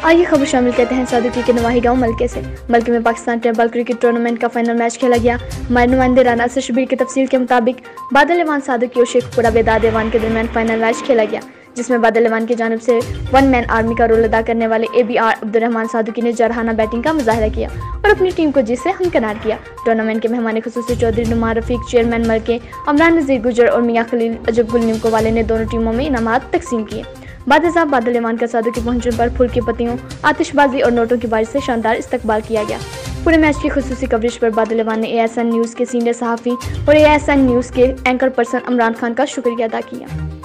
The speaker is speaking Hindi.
आइए खबर शामिल करते हैं सादुकी के नवाही गांव मलके से। मलके में पाकिस्तान टेबल क्रिकेट टूर्नामेंट का फाइनल मैच खेला गया। हमारे नुमाइंदे राना असर शबीर की तफसील के मुताबिक बादल एवान सादुकी और शेखपुरा बेदाद एवान के दरमियान फाइनल मैच खेला गया, जिसमें बादल एवान की जानिब से वन मैन आर्मी का रोल अदा करने वाले ABR अब्दुर्रहमान सादुकी ने जरहाना बैटिंग का मुजाहरा किया और अपनी टीम को जीत से हमकिनार किया। टूर्नामेंट के मेहमान खुसूसी चौधरी नुमान रफीक, चेयरमैन मलके अमरान नज़ीर गुजर और मियां खलील अजब गुल नीमको वाले ने दोनों टीमों में इनामात तकसीम किए। बादशाह बादल एवान का सादुकी पहुंचने पर फूल की पत्तियों, आतिशबाजी और नोटों की बारिश से शानदार इस्तकबाल किया गया। पूरे मैच की खुसूसी कवरेज पर बादल एवान ने ASN न्यूज़ के सीनियर सहाफ़ी और ASN न्यूज़ के एंकर पर्सन इमरान खान का शुक्रिया अदा किया।